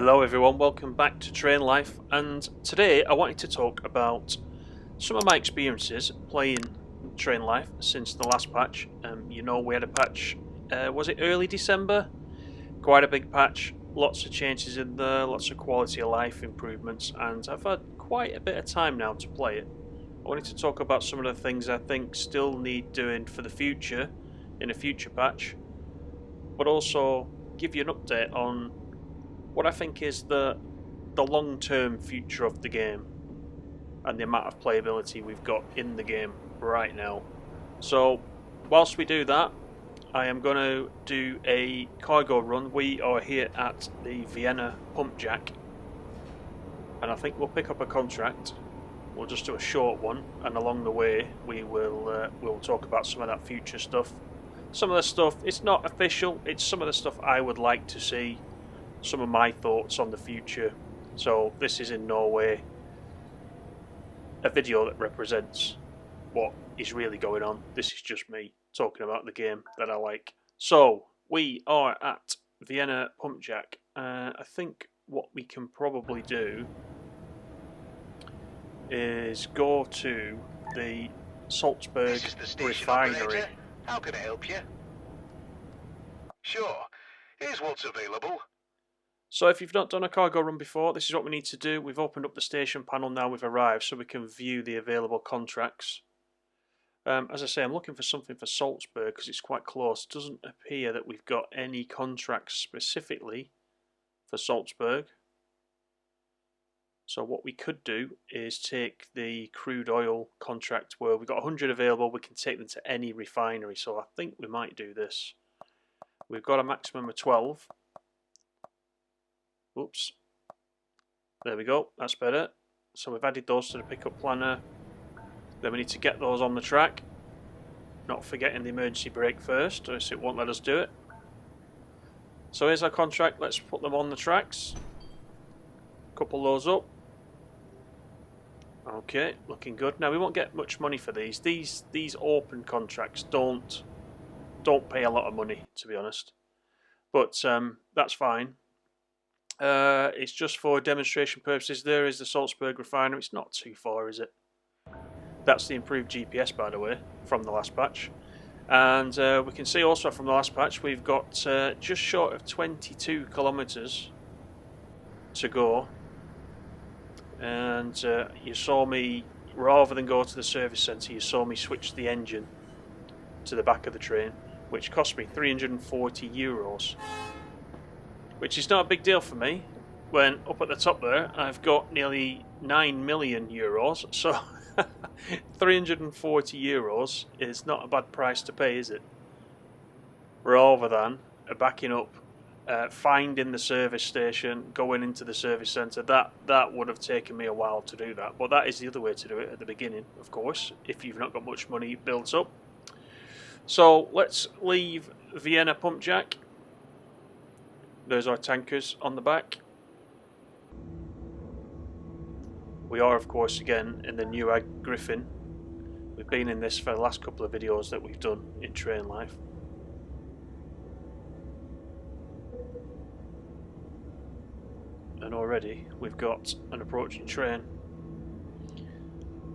Hello everyone, welcome back to Train Life, and today I wanted to talk about some of my experiences playing Train Life since the last patch. You know, we had a patch, was it early December? Quite a big patch, lots of changes in there, lots of quality of life improvements, and I've had quite a bit of time now to play it. I wanted to talk about some of the things I think still need doing for the future, in a future patch, but also give you an update on what I think is the long-term future of the game and the amount of playability we've got in the game right now. So whilst we do that, I am going to do a cargo run. We are here at the Vienna pump jack, and I think we'll pick up a contract. We'll just do a short one, and along the way we'll talk about some of that future stuff. Some of the stuff, it's not official, it's some of the stuff I would like to see, some of my thoughts on the future. So this is in no way a video that represents what is really going on. This is just me talking about the game that I like. So we are at Vienna Pump Jack. I think what we can probably do is go to the Salzburg refinery. Operator. How can I help you? Sure. Here's what's available. So if you've not done a cargo run before, this is what we need to do. We've opened up the station panel now, we've arrived, so we can view the available contracts. As I say, I'm looking for something for Salzburg because it's quite close. It doesn't appear that we've got any contracts specifically for Salzburg. So what we could do is take the crude oil contract where we've got 100 available, we can take them to any refinery. So I think we might do this. We've got a maximum of 12. Oops. There we go, that's better. So we've added those to the pickup planner. Then we need to get those on the track. Not forgetting the emergency brake first, or else it won't let us do it. So here's our contract, let's put them on the tracks. Couple those up. Okay, looking good. Now we won't get much money for these. These open contracts don't pay a lot of money, to be honest. But that's fine. It's just for demonstration purposes. There is the Salzburg refinery. It's not too far, is it? That's the improved GPS, by the way, from the last patch. And we can see also from the last patch we've got just short of 22 kilometres to go. And you saw me, rather than go to the service centre, you saw me switch the engine to the back of the train, which cost me €340. Which is not a big deal for me, when up at the top there I've got nearly €9 million, so €340 is not a bad price to pay, is it? Rather than backing up, finding the service station, going into the service centre. That would have taken me a while to do that, but that is the other way to do it at the beginning, of course, if you've not got much money built up. So let's leave Vienna Pump Jack. There's our tankers on the back. We are, of course, again in the NEWAG Griffin. We've been in this for the last couple of videos that we've done in Train Life. And already we've got an approaching train.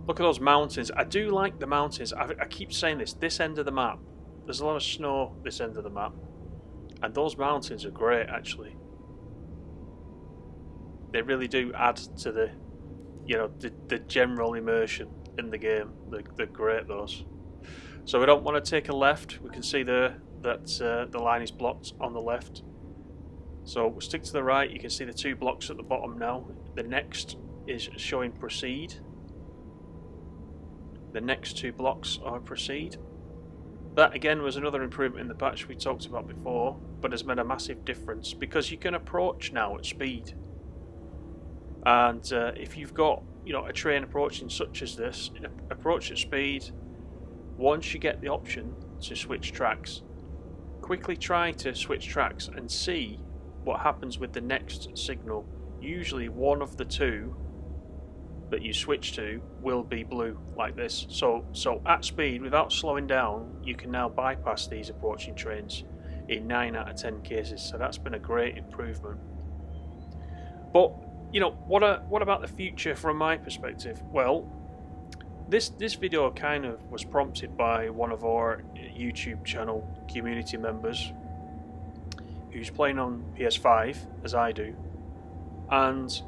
Look at those mountains. I do like the mountains. I keep saying this end of the map, there's a lot of snow this end of the map. And those mountains are great, actually. They really do add to the, you know, the general immersion in the game. They're great, those. So we don't want to take a left. We can see there that the line is blocked on the left. So we'll stick to the right. You can see the two blocks at the bottom now. The next is showing proceed. The next two blocks are proceed. That again was another improvement in the patch we talked about before, but has made a massive difference because you can approach now at speed. And if you've got, you know, a train approaching such as this, approach at speed. Once you get the option to switch tracks, quickly try to switch tracks and see what happens with the next signal. Usually one of the two that you switch to will be blue like this. So at speed, without slowing down, you can now bypass these approaching trains in 9 out of 10 cases. So that's been a great improvement. But you know, what about the future from my perspective? Well, this video kind of was prompted by one of our YouTube channel community members who's playing on PS5 as I do, and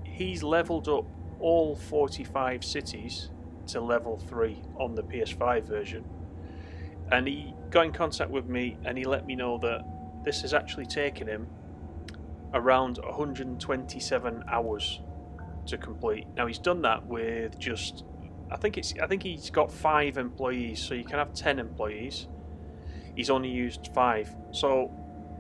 he's leveled up all 45 cities to level 3 on the PS5 version. And he got in contact with me and he let me know that this has actually taken him around 127 hours to complete. Now he's done that with just, I think he's got 5 employees, so you can have 10 employees. He's only used 5, so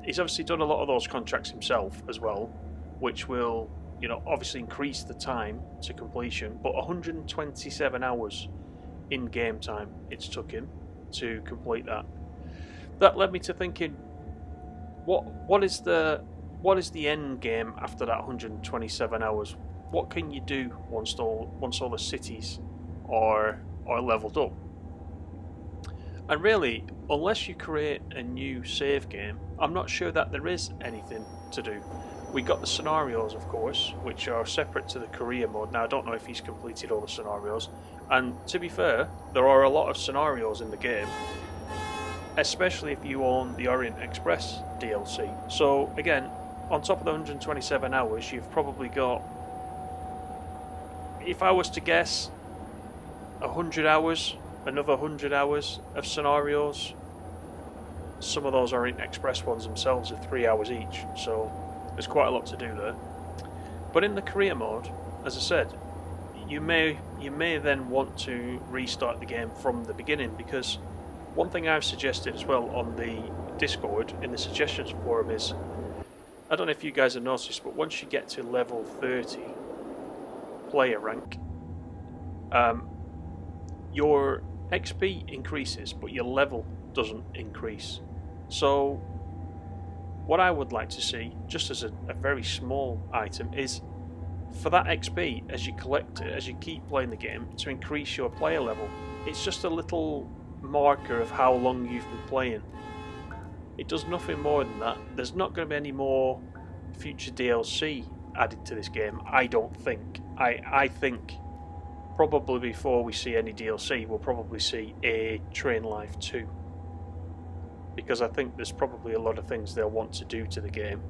he's obviously done a lot of those contracts himself as well, which will, you know, obviously increase the time to completion. But 127 hours in game time it's took him to complete that. That led me to thinking, what is the end game after that 127 hours? What can you do once all the cities are leveled up? And really, unless you create a new save game, I'm not sure that there is anything to do. We got the scenarios, of course, which are separate to the career mode. Now, I don't know if he's completed all the scenarios, and to be fair, there are a lot of scenarios in the game, especially if you own the Orient Express DLC. So again, on top of the 127 hours, you've probably got, if I was to guess, 100 hours, another 100 hours of scenarios. Some of those Orient Express ones themselves are 3 hours each, so there's quite a lot to do there. But in the career mode, as I said, you may then want to restart the game from the beginning, because one thing I've suggested as well on the Discord in the suggestions forum is, I don't know if you guys have noticed, but once you get to level 30 player rank, your XP increases but your level doesn't increase. So what I would like to see, just as a very small item, is for that XP, as you collect it, as you keep playing the game, to increase your player level. It's just a little marker of how long you've been playing. It does nothing more than that. There's not going to be any more future DLC added to this game, I don't think. I think probably before we see any DLC, we'll probably see a Train Life 2. Because I think there's probably a lot of things they'll want to do to the game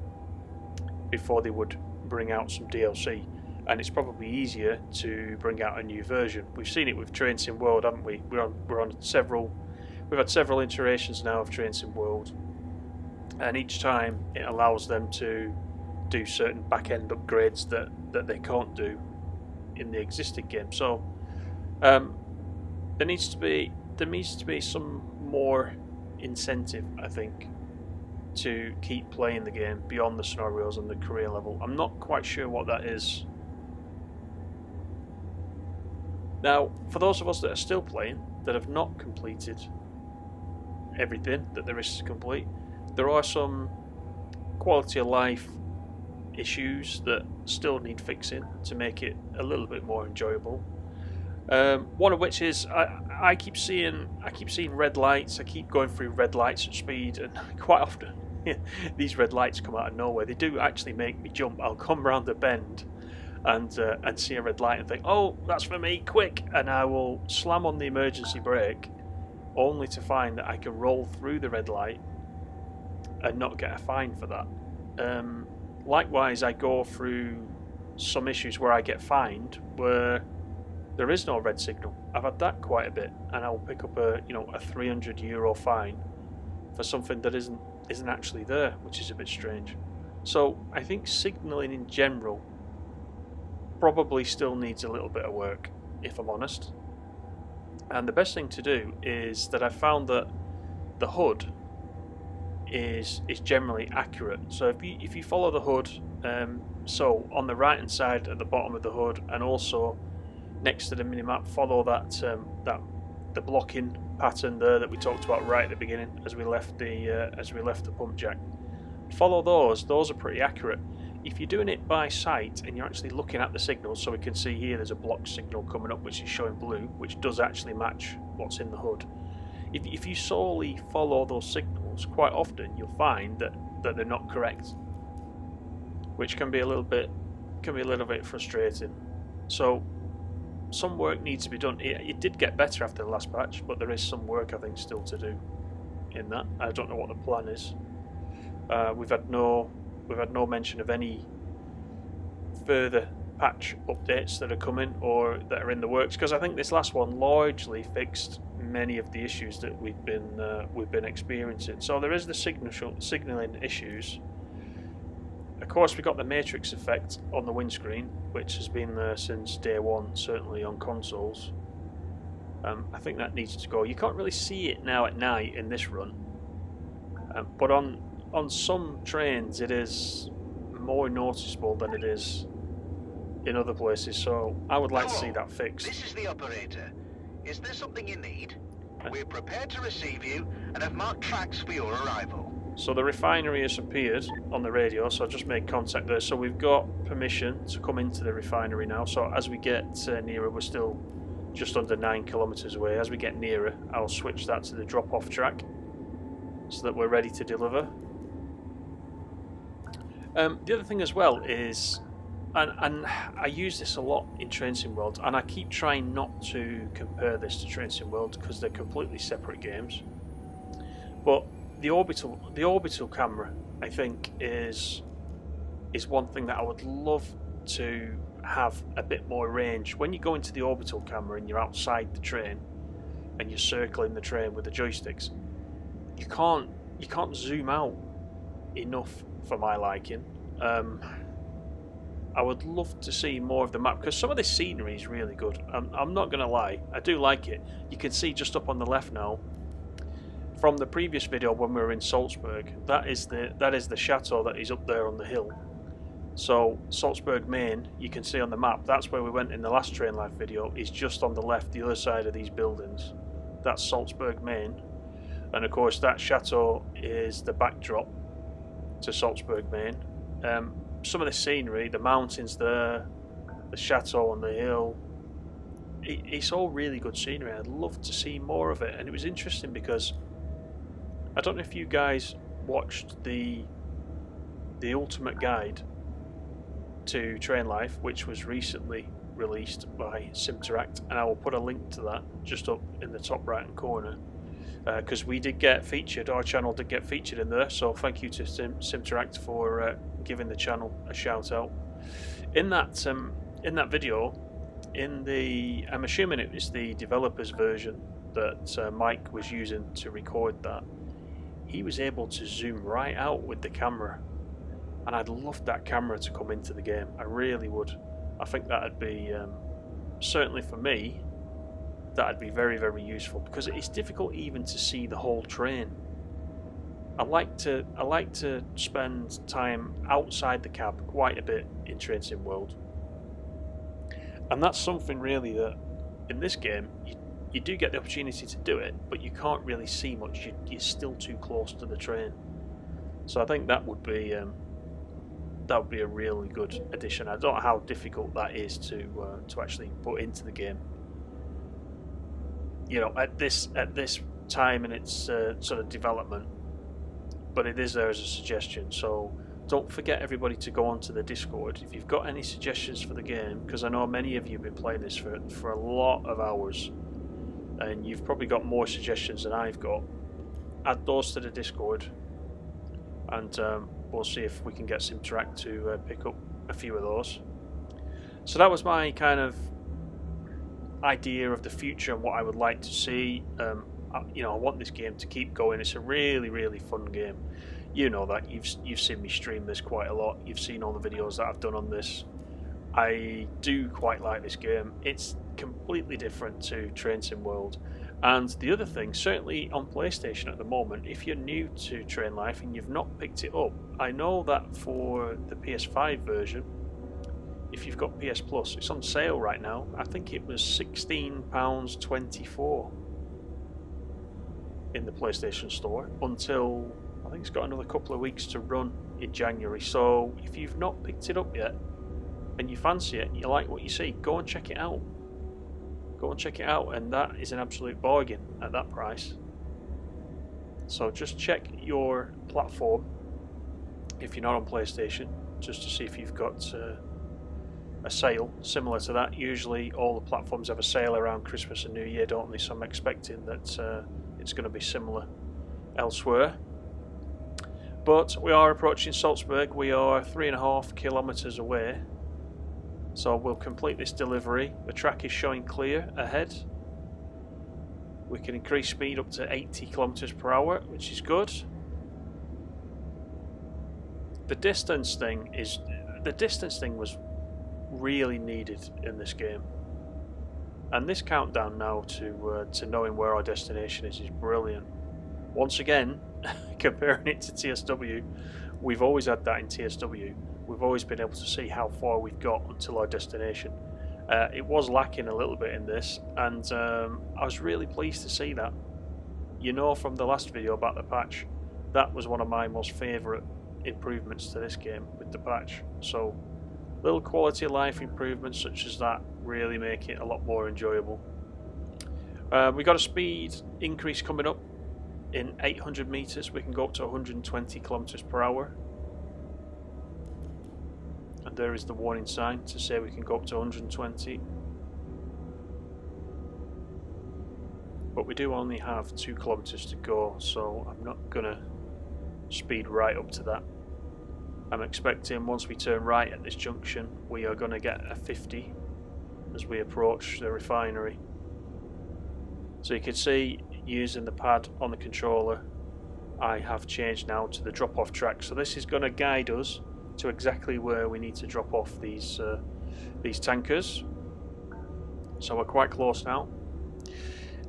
before they would bring out some DLC. And it's probably easier to bring out a new version. We've seen it with Train Sim World, haven't we? We've had several iterations now of Train Sim World, and each time it allows them to do certain back-end upgrades that they can't do in the existing game. So there needs to be some more incentive, I think, to keep playing the game beyond the scenarios and the career level. I'm not quite sure what that is. Now, for those of us that are still playing, that have not completed everything that there is to complete, there are some quality of life issues that still need fixing to make it a little bit more enjoyable. One of which is I keep seeing red lights. I keep going through red lights at speed, and quite often these red lights come out of nowhere. They do actually make me jump. I'll come round the bend and see a red light and think, oh, that's for me, quick, and I will slam on the emergency brake, only to find that I can roll through the red light and not get a fine for that. Likewise, I go through some issues where I get fined where there is no red signal. I've had that quite a bit, and I'll pick up a €300 fine for something that isn't actually there, which is a bit strange. So I think signalling in general probably still needs a little bit of work, if I'm honest. And the best thing to do is that I've found that the HUD is generally accurate. So if you follow the HUD, so on the right hand side at the bottom of the HUD, and also next to the minimap, follow the blocking pattern there that we talked about right at the beginning as we left the pump jack. Follow those are pretty accurate. If you're doing it by sight and you're actually looking at the signals, so we can see here there's a block signal coming up which is showing blue, which does actually match what's in the HUD. If you solely follow those signals, quite often you'll find that they're not correct. which can be a little bit frustrating. So some work needs to be done. It did get better after the last patch, but there is some work I think still to do in that. I don't know what the plan is. We've had no mention of any further patch updates that are coming or that are in the works, because I think this last one largely fixed many of the issues that we've been experiencing. So there is the signalling issues. Of course, we got the matrix effect on the windscreen, which has been there since day one, certainly on consoles. I think that needs to go. You can't really see it now at night in this run, but on some trains it is more noticeable than it is in other places. So I would like to see that fixed. This is the operator. Is there something you need? We're prepared to receive you and have marked tracks for your arrival. So the refinery has appeared on the radio, so I just made contact there. So we've got permission to come into the refinery now. So as we get nearer, we're still just under 9 kilometres away. As we get nearer, I'll switch that to the drop-off track so that we're ready to deliver. The other thing as well is, and I use this a lot in Train Sim World, and I keep trying not to compare this to Train Sim World because they're completely separate games. But the orbital camera, I think, is one thing that I would love to have a bit more range. When you go into the orbital camera and you're outside the train and you're circling the train with the joysticks, you can't zoom out enough for my liking. I would love to see more of the map because some of this scenery is really good. I'm not going to lie, I do like it. You can see just up on the left now, from the previous video when we were in Salzburg, that is the chateau that is up there on the hill. So Salzburg Main, you can see on the map, that's where we went in the last Train Life video, is just on the left, the other side of these buildings. That's Salzburg Main, and of course that chateau is the backdrop to Salzburg Main. Some of the scenery, the mountains there, the chateau on the hill, it's all really good scenery. I'd love to see more of it. And it was interesting because I don't know if you guys watched the ultimate guide to Train Life, which was recently released by Simteract, and I will put a link to that just up in the top right hand corner, because we did get featured, our channel did get featured in there, so thank you to Simteract for giving the channel a shout out. In that video, I'm assuming it was the developer's version that Mike was using to record that, he was able to zoom right out with the camera, and I'd love that camera to come into the game. I really would. I think that'd be, certainly for me, that'd be very, very useful, because it's difficult even to see the whole train. I like to spend time outside the cab quite a bit in Train Sim World, and that's something really that in this game you do get the opportunity to do it, but you can't really see much. You're still too close to the train. So I think that would be a really good addition. I don't know how difficult that is to actually put into the game. You know, at this time in its sort of development, but it is there as a suggestion. So don't forget, everybody, to go onto the Discord if you've got any suggestions for the game, because I know many of you have been playing this for a lot of hours, and you've probably got more suggestions than I've got. Add those to the Discord, and we'll see if we can get Simteract to pick up a few of those. So that was my kind of idea of the future and what I would like to see. You know, I want this game to keep going. It's a really, really fun game. You know that. You've seen me stream this quite a lot. You've seen all the videos that I've done on this. I do quite like this game. It's completely different to Train Sim World. And the other thing, certainly on PlayStation at the moment, if you're new to Train Life and you've not picked it up, I know that for the PS5 version, if you've got PS Plus, it's on sale right now. I think it was £16.24 in the PlayStation Store until, I think it's got another couple of weeks to run in January. So if you've not picked it up yet and you fancy it and you like what you see, go and check it out. Go and check it out, and that is an absolute bargain at that price. So just check your platform if you're not on PlayStation, just to see if you've got a sale similar to that. Usually all the platforms have a sale around Christmas and New Year, don't they? So I'm expecting that it's going to be similar elsewhere. But we are approaching Salzburg. We are 3.5 kilometres away, so we'll complete this delivery. The track is showing clear ahead. We can increase speed up to 80 kilometres per hour, which is good. The distance thing was really needed in this game, and this countdown now to knowing where our destination is brilliant. Once again, comparing it to TSW, we've always had that in TSW. We've always been able to see how far we've got until our destination. It was lacking a little bit in this, and I was really pleased to see that. You know, from the last video about the patch, that was one of my most favourite improvements to this game with the patch. So little quality of life improvements such as that really make it a lot more enjoyable. We got a speed increase coming up. In 800 meters we can go up to 120 kilometers per hour, and there is the warning sign to say we can go up to 120, but we do only have 2 kilometers to go, so I'm not gonna speed right up to that. I'm expecting once we turn right at this junction we are going to get a 50 as we approach the refinery. So you can see, using the pad on the controller, I have changed now to the drop-off track. So this is going to guide us to exactly where we need to drop off these tankers. So we're quite close now.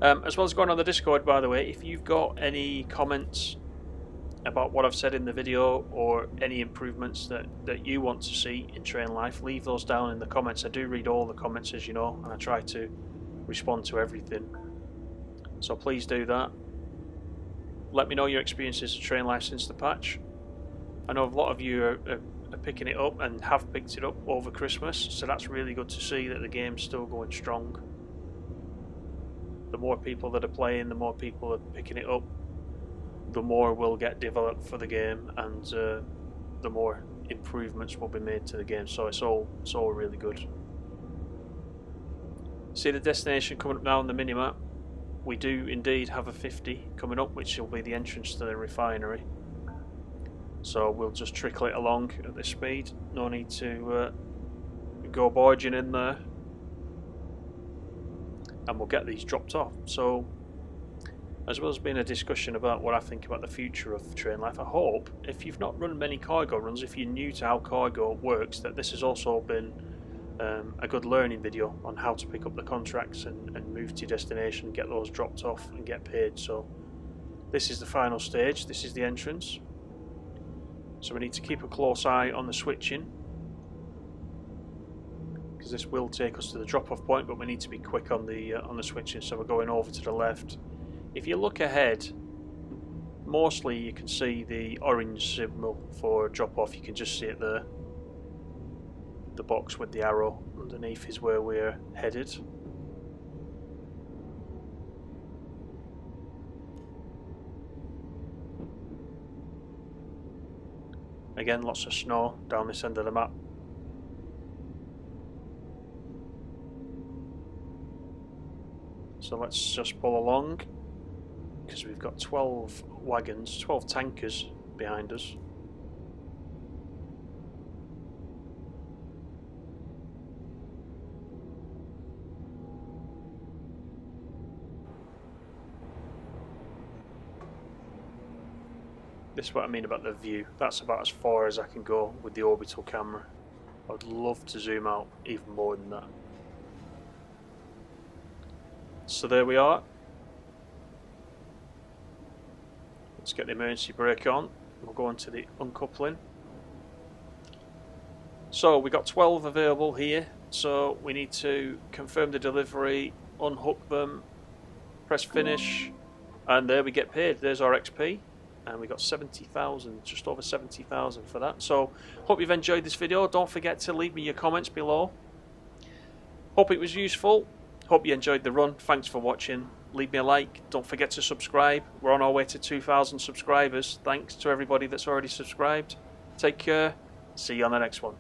As well as going on the Discord, by the way, if you've got any comments about what I've said in the video or any improvements that you want to see in Train Life, leave those down in the comments. I do read all the comments, as you know, and I try to respond to everything. So please do that. Let me know your experiences of Train Life since the patch. I know a lot of you are picking it up and have picked it up over Christmas, so that's really good to see that the game's still going strong. The more people that are playing, the more people are picking it up, the more will get developed for the game, and the more improvements will be made to the game. So it's all really good. See the destination coming up now on the minimap. We do indeed have a 50 coming up, which will be the entrance to the refinery. So we'll just trickle it along at this speed. No need to go barging in there, and we'll get these dropped off. So, as well as being a discussion about what I think about the future of Train Life, I hope, if you've not run many cargo runs, if you're new to how cargo works, that this has also been a good learning video on how to pick up the contracts and move to your destination, get those dropped off and get paid. So this is the final stage, this is the entrance. So we need to keep a close eye on the switching, because this will take us to the drop-off point, but we need to be quick on the switching. So we're going over to the left. If you look ahead, mostly you can see the orange signal for drop-off. You can just see it there. The box with the arrow underneath is where we're headed. Again, lots of snow down this end of the map. So let's just pull along, because we've got 12 wagons, 12 tankers behind us. This is what I mean about the view. That's about as far as I can go with the orbital camera. I'd love to zoom out even more than that. So there we are. Let's get the emergency brake on. We'll go on to the uncoupling. So we got 12 available here. So we need to confirm the delivery, unhook them, press finish, and there we get paid. There's our XP. And we got 70,000, just over 70,000 for that. So hope you've enjoyed this video. Don't forget to leave me your comments below. Hope it was useful. Hope you enjoyed the run. Thanks for watching. Leave me a like. Don't forget to subscribe. We're on our way to 2,000 subscribers. Thanks to everybody that's already subscribed. Take care. See you on the next one.